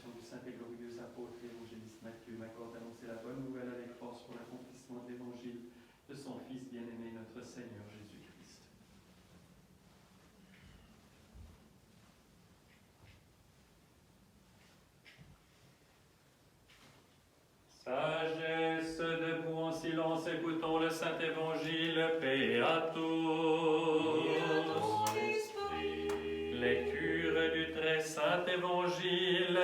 l'intercession du saint et glorieux apôtre et évangéliste Matthieu, m'accorde d'annoncer la bonne nouvelle avec force pour l'accomplissement de l'évangile de son Fils bien-aimé, notre Seigneur Jésus-Christ. Sagesse, debout en silence, écoutons le saint évangile, paix à tous. Lecture du très saint évangile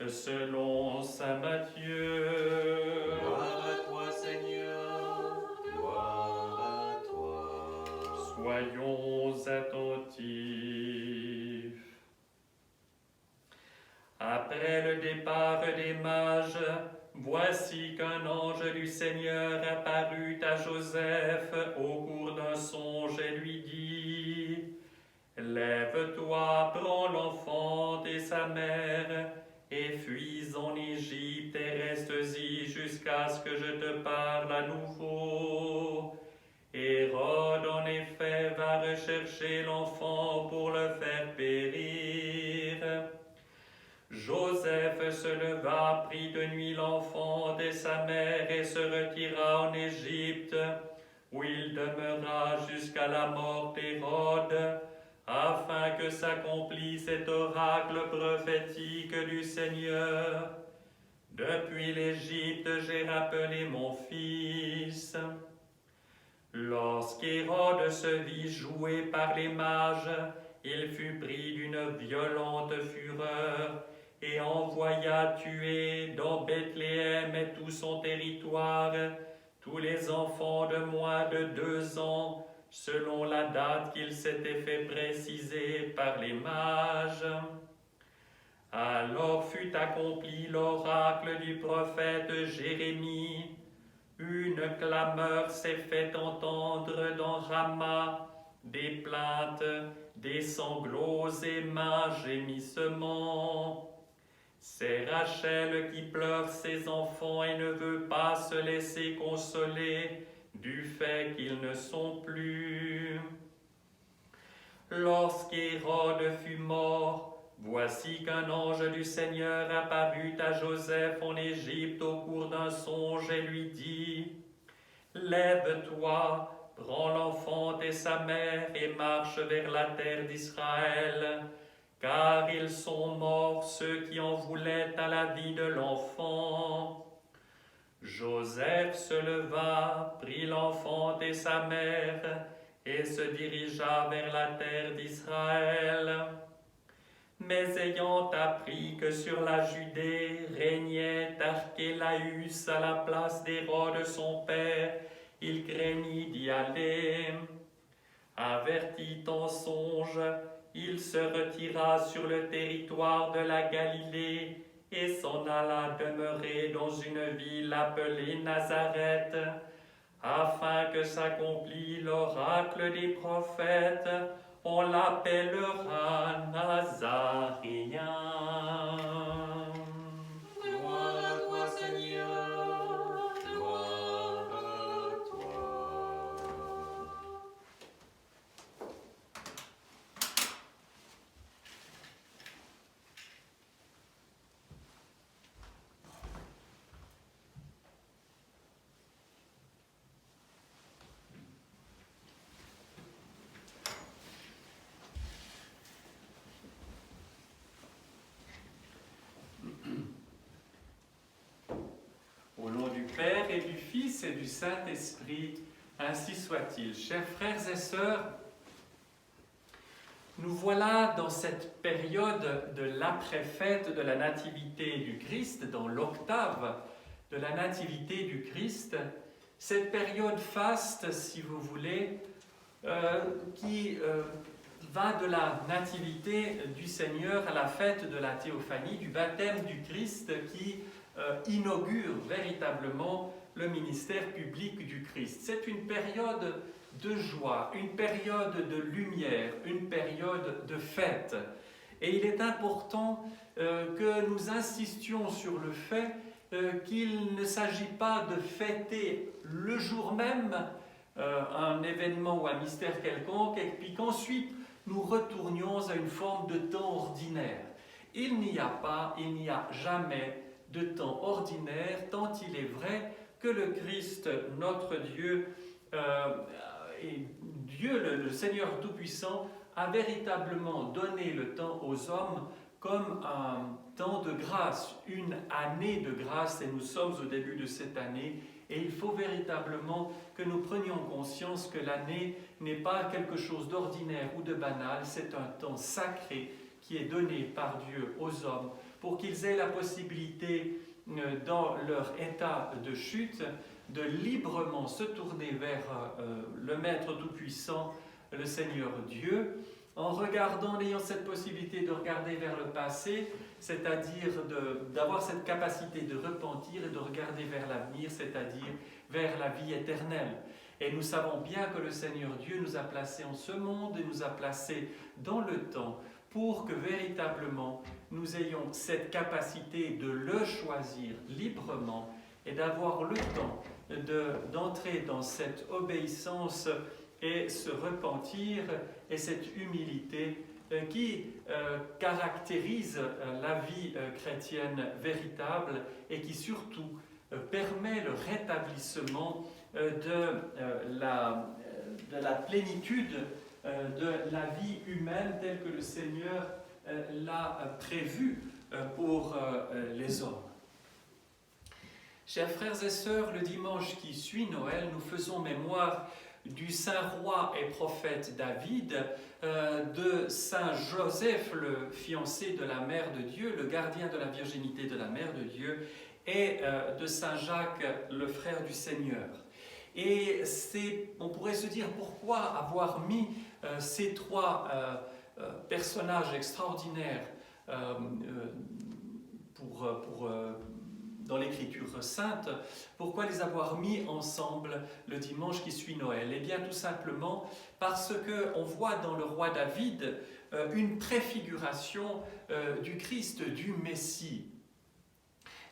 selon saint Matthieu. Gloire à toi, Seigneur, gloire à toi. Soyons attentifs. Après le départ des mages, voici qu'un ange du Seigneur apparut à Joseph au cours d'un songe et lui dit: Lève-toi, prends l'enfant et sa mère, et fuis en Égypte et restes-y jusqu'à ce que je te parle à nouveau. Hérode, en effet, va rechercher l'enfant pour le faire périr. Joseph se leva, prit de nuit l'enfant et sa mère et se retira en Égypte, où il demeura jusqu'à la mort d'Hérode, afin que s'accomplisse cet oracle prophétique du Seigneur. Depuis l'Égypte, j'ai rappelé mon fils. Lorsqu'Hérode se vit joué par les mages, il fut pris d'une violente fureur et envoya tuer dans Bethléem et tout son territoire tous les enfants de moins de 2 ans, selon la date qu'il s'était fait préciser par les mages. Alors fut accompli l'oracle du prophète Jérémie. Une clameur s'est fait entendre dans Rama, des plaintes, des sanglots et maints gémissements. C'est Rachel qui pleure ses enfants et ne veut pas se laisser consoler du fait qu'ils ne sont plus. Lorsqu'Hérode fut mort, voici qu'un ange du Seigneur apparut à Joseph en Égypte au cours d'un songe et lui dit: Lève-toi, prends l'enfant et sa mère et marche vers la terre d'Israël, car ils sont morts ceux qui en voulaient à la vie de l'enfant. Joseph se leva, prit l'enfant et sa mère et se dirigea vers la terre d'Israël. Mais ayant appris que sur la Judée régnait Archélaüs à la place d'Hérode son père, il craignit d'y aller. Averti en songe, il se retira sur le territoire de la Galilée et s'en alla demeurer dans une ville appelée Nazareth, afin que s'accomplît l'oracle des prophètes: on l'appellera Nazaréen. Gloire à toi, Seigneur, gloire à toi. Au nom du Père et du Fils et du Saint-Esprit, ainsi soit-il. Chers frères et sœurs, nous voilà dans cette période de l'après-fête de la Nativité du Christ, dans l'octave de la Nativité du Christ, cette période faste, si vous voulez, qui va de la Nativité du Seigneur à la fête de la Théophanie, du baptême du Christ qui inaugure véritablement le ministère public du Christ. C'est une période de joie, une période de lumière, une période de fête. Et il est important que nous insistions sur le fait qu'il ne s'agit pas de fêter le jour même un événement ou un mystère quelconque et puis qu'ensuite nous retournions à une forme de temps ordinaire. il n'y a jamais de temps ordinaire, tant il est vrai que le Christ, notre Dieu, et Dieu, le Seigneur Tout-Puissant, a véritablement donné le temps aux hommes comme un temps de grâce, une année de grâce, et nous sommes au début de cette année, et il faut véritablement que nous prenions conscience que l'année n'est pas quelque chose d'ordinaire ou de banal, c'est un temps sacré qui est donné par Dieu aux hommes pour qu'ils aient la possibilité, dans leur état de chute, de librement se tourner vers le Maître Tout-Puissant, le Seigneur Dieu, en regardant, en ayant cette possibilité de regarder vers le passé, c'est-à-dire d'avoir cette capacité de repentir et de regarder vers l'avenir, c'est-à-dire vers la vie éternelle. Et nous savons bien que le Seigneur Dieu nous a placés en ce monde et nous a placés dans le temps pour que véritablement nous ayons cette capacité de le choisir librement et d'avoir le temps d'entrer dans cette obéissance et se repentir et cette humilité qui caractérise la vie chrétienne véritable et qui surtout permet le rétablissement de la plénitude de la vie humaine telle que le Seigneur l'a prévue pour les hommes. Chers frères et sœurs, le dimanche qui suit Noël, nous faisons mémoire du saint roi et prophète David, de saint Joseph, le fiancé de la Mère de Dieu, le gardien de la virginité de la Mère de Dieu, et de saint Jacques, le frère du Seigneur. Et on pourrait se dire, pourquoi avoir mis ces trois personnages extraordinaires dans l'Écriture sainte, pourquoi les avoir mis ensemble le dimanche qui suit Noël? Eh bien, tout simplement parce qu'on voit dans le roi David une préfiguration du Christ, du Messie.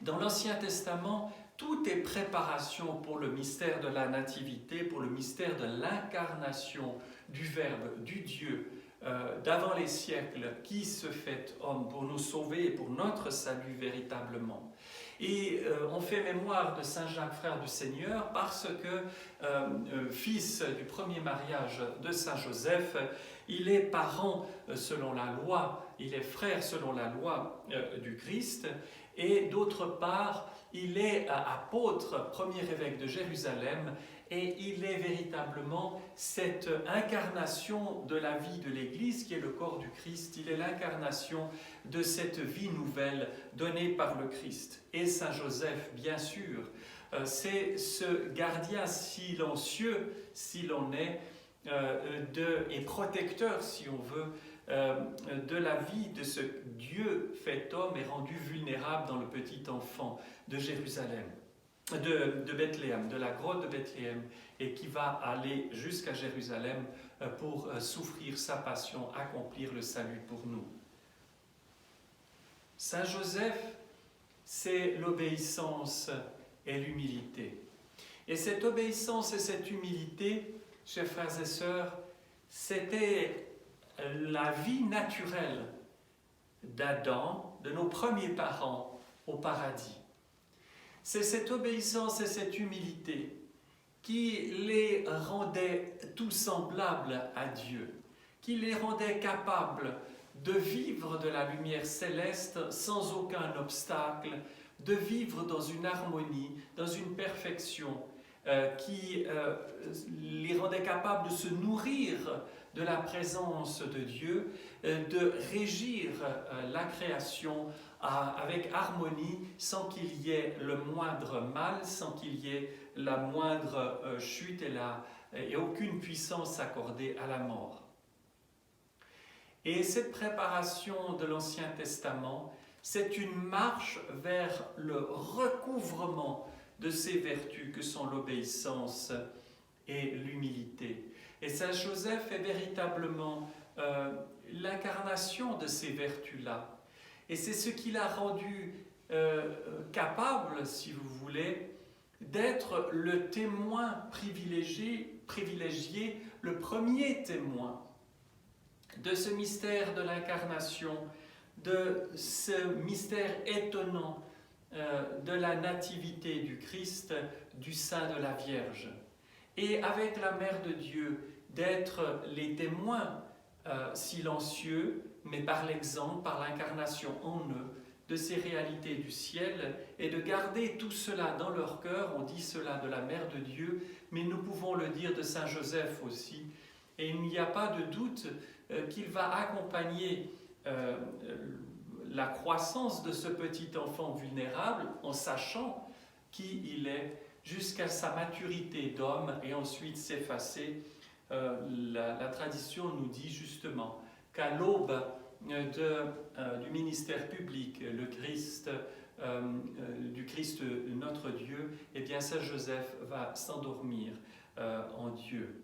Dans l'Ancien Testament, tout est préparation pour le mystère de la nativité, pour le mystère de l'incarnation du Verbe, du Dieu, d'avant les siècles, qui se fait homme pour nous sauver et pour notre salut véritablement. Et on fait mémoire de Saint Jacques, frère du Seigneur, parce que, fils du premier mariage de Saint Joseph, il est parent selon la loi, il est frère selon la loi du Christ, et d'autre part, il est apôtre, premier évêque de Jérusalem, et il est véritablement cette incarnation de la vie de l'Église qui est le corps du Christ. Il est l'incarnation de cette vie nouvelle donnée par le Christ. Et Saint Joseph, bien sûr, c'est ce gardien silencieux, si l'on est, et protecteur, si on veut, de la vie de ce Dieu fait homme et rendu vulnérable dans le petit enfant de Jérusalem. De Bethléem, de la grotte de Bethléem, et qui va aller jusqu'à Jérusalem pour souffrir sa passion, accomplir le salut pour nous. Saint Joseph, c'est l'obéissance et l'humilité. Et cette obéissance et cette humilité, chers frères et sœurs, c'était la vie naturelle d'Adam, de nos premiers parents au paradis. C'est cette obéissance et cette humilité qui les rendait tout semblables à Dieu, qui les rendait capables de vivre de la lumière céleste sans aucun obstacle, de vivre dans une harmonie, dans une perfection qui les rendait capables de se nourrir de la présence de Dieu, de régir la création avec harmonie, sans qu'il y ait le moindre mal, sans qu'il y ait la moindre chute et aucune puissance accordée à la mort. Et cette préparation de l'Ancien Testament, c'est une marche vers le recouvrement de ces vertus que sont l'obéissance et l'humilité. Et Saint Joseph est véritablement l'incarnation de ces vertus-là. Et c'est ce qui l'a rendu capable, si vous voulez, d'être le témoin privilégié, le premier témoin de ce mystère de l'incarnation de ce mystère étonnant de la nativité du Christ du sein de la Vierge. Et avec la Mère de Dieu, d'être les témoins silencieux, mais par l'exemple, par l'incarnation en eux, de ces réalités du ciel, et de garder tout cela dans leur cœur. On dit cela de la Mère de Dieu, mais nous pouvons le dire de Saint Joseph aussi. Et il n'y a pas de doute qu'il va accompagner la croissance de ce petit enfant vulnérable en sachant qui il est jusqu'à sa maturité d'homme et ensuite s'effacer. La tradition nous dit justement qu'à l'aube du ministère public, du Christ notre Dieu, eh bien Saint Joseph va s'endormir en Dieu.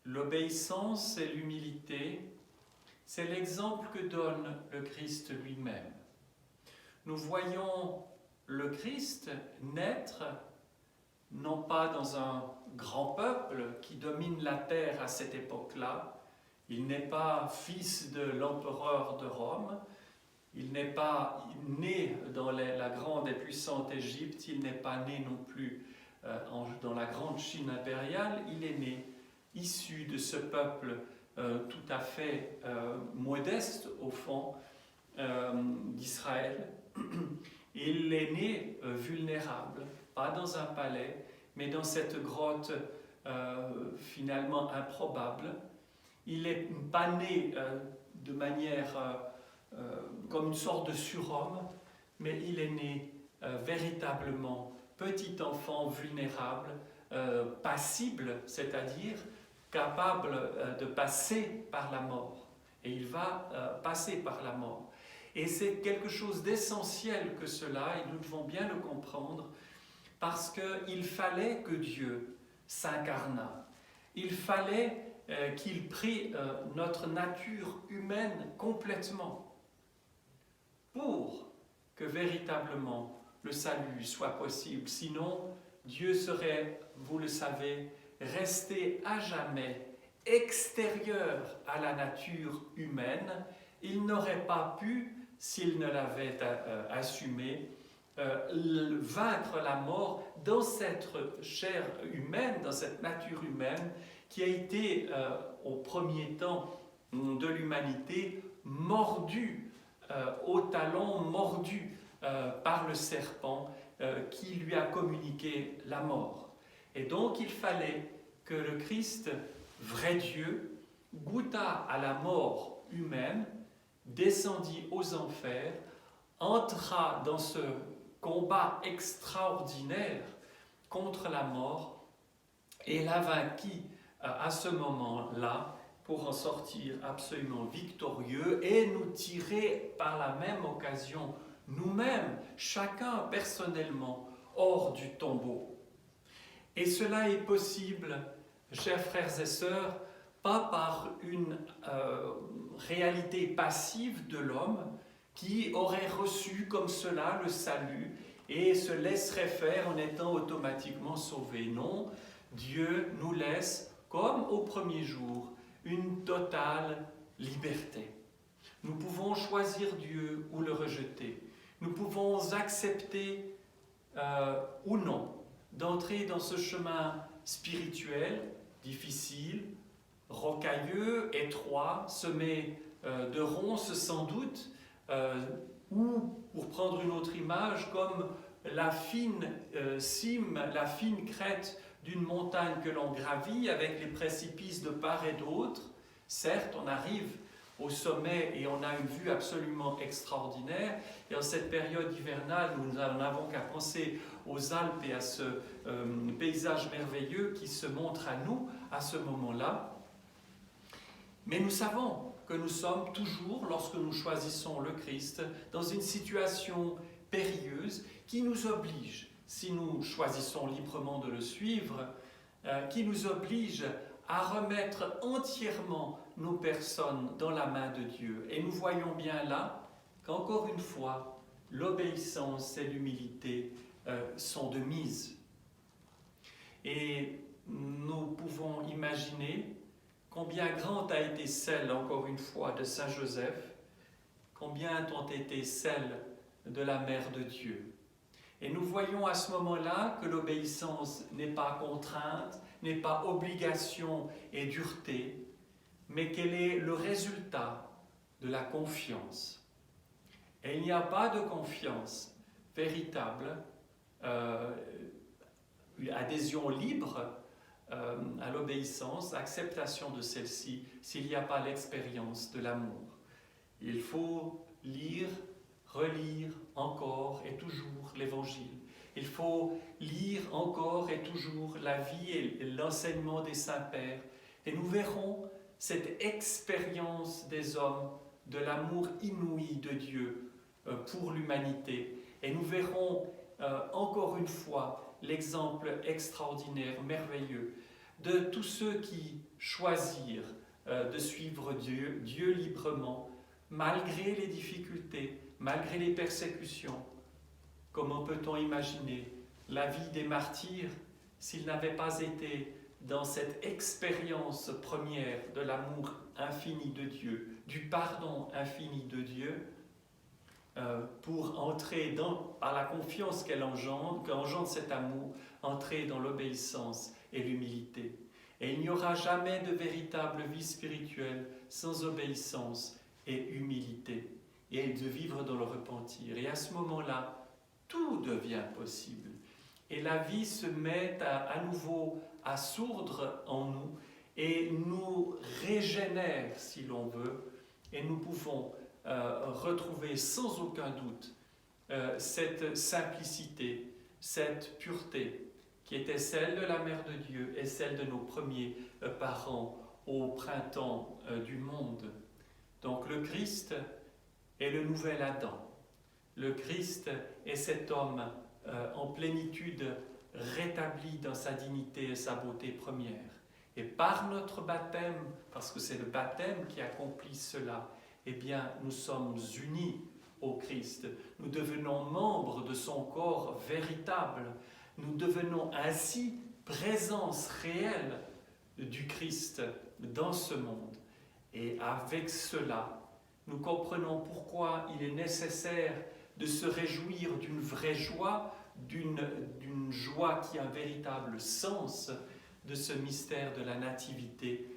L'obéissance et l'humilité, c'est l'exemple que donne le Christ lui-même. Nous voyons le Christ naître non pas dans un grand peuple qui domine la terre à cette époque-là. Il n'est pas fils de l'empereur de Rome, il n'est pas né dans la grande et puissante Égypte, il n'est pas né non plus dans la grande Chine impériale, il est né issu de ce peuple tout à fait modeste au fond d'Israël. Il est né vulnérable, pas dans un palais, mais dans cette grotte finalement improbable. Il n'est pas né de manière comme une sorte de surhomme, mais il est né véritablement petit enfant vulnérable, passible, c'est-à-dire capable de passer par la mort. Et il va passer par la mort. Et c'est quelque chose d'essentiel que cela, et nous devons bien le comprendre, parce qu'il fallait que Dieu s'incarnât. Il fallait qu'il prit notre nature humaine complètement pour que véritablement le salut soit possible. Sinon, Dieu serait, vous le savez, resté à jamais extérieur à la nature humaine. Il n'aurait pas pu, s'il ne l'avait assumé, vaincre la mort dans cette chair humaine, dans cette nature humaine qui a été au premier temps de l'humanité mordue au talon, mordue par le serpent qui lui a communiqué la mort. Et donc il fallait que le Christ, vrai Dieu, goûtât à la mort humaine, descendit aux enfers, entra dans ce combat extraordinaire contre la mort et la vainquit à ce moment-là pour en sortir absolument victorieux et nous tirer par la même occasion nous-mêmes, chacun personnellement, hors du tombeau. Et cela est possible, chers frères et sœurs, pas par une réalité passive de l'homme qui aurait reçu comme cela le salut et se laisserait faire en étant automatiquement sauvé. Non, Dieu nous laisse, comme au premier jour, une totale liberté. Nous pouvons choisir Dieu ou le rejeter. Nous pouvons accepter ou non d'entrer dans ce chemin spirituel, difficile, rocailleux, étroit, semé de ronces sans doute, ou, pour prendre une autre image, comme la fine cime, la fine crête d'une montagne que l'on gravit avec les précipices de part et d'autre. Certes, on arrive au sommet et on a une vue absolument extraordinaire. Et en cette période hivernale, nous n'avons qu'à penser aux Alpes et à ce paysage merveilleux qui se montre à nous à ce moment-là. Mais nous savons que nous sommes toujours, lorsque nous choisissons le Christ, dans une situation périlleuse qui nous oblige, si nous choisissons librement de le suivre, qui nous oblige à remettre entièrement nos personnes dans la main de Dieu. Et nous voyons bien là qu'encore une fois, l'obéissance et l'humilité sont de mise. Et nous pouvons imaginer combien grande a été celle, encore une fois, de Saint Joseph, combien ont été celles de la Mère de Dieu. Et nous voyons à ce moment-là que l'obéissance n'est pas contrainte, n'est pas obligation et dureté, mais qu'elle est le résultat de la confiance. Et il n'y a pas de confiance véritable, adhésion libre à l'obéissance, acceptation de celle-ci, s'il n'y a pas l'expérience de l'amour. Il faut lire, relire encore et toujours l'Évangile. Il faut lire encore et toujours la vie et l'enseignement des saints-pères. Et nous verrons cette expérience des hommes de l'amour inouï de Dieu pour l'humanité. Et nous verrons encore une fois l'exemple extraordinaire, merveilleux, de tous ceux qui choisirent de suivre Dieu librement, malgré les difficultés, malgré les persécutions. Comment peut-on imaginer la vie des martyrs s'ils n'avaient pas été dans cette expérience première de l'amour infini de Dieu, du pardon infini de Dieu, pour entrer par la confiance qu'engendre cet amour, entrer dans l'obéissance et l'humilité. Et il n'y aura jamais de véritable vie spirituelle sans obéissance et humilité, et de vivre dans le repentir. Et à ce moment-là, tout devient possible. Et la vie se met à nouveau à sourdre en nous et nous régénère, si l'on veut, et nous pouvons retrouver sans aucun doute cette simplicité, cette pureté qui était celle de la Mère de Dieu et celle de nos premiers parents au printemps du monde. Donc le Christ est le nouvel Adam. Le Christ est cet homme en plénitude, rétabli dans sa dignité et sa beauté première. Et par notre baptême, parce que c'est le baptême qui accomplit cela, eh bien, nous sommes unis au Christ. Nous devenons membres de son corps véritable. Nous devenons ainsi présence réelle du Christ dans ce monde. Et avec cela, nous comprenons pourquoi il est nécessaire de se réjouir d'une vraie joie, d'une joie qui a un véritable sens de ce mystère de la nativité,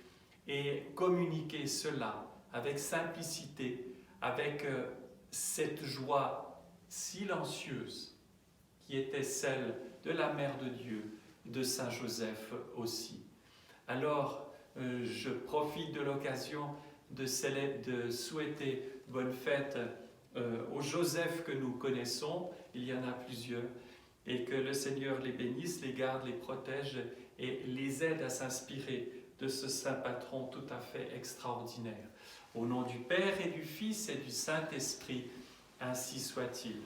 et communiquer cela avec simplicité, avec cette joie silencieuse qui était celle de la Mère de Dieu, de Saint Joseph aussi. Alors, je profite de l'occasion de souhaiter bonne fête aux Joseph que nous connaissons, il y en a plusieurs, et que le Seigneur les bénisse, les garde, les protège et les aide à s'inspirer de ce saint patron tout à fait extraordinaire. Au nom du Père et du Fils et du Saint-Esprit, ainsi soit-il.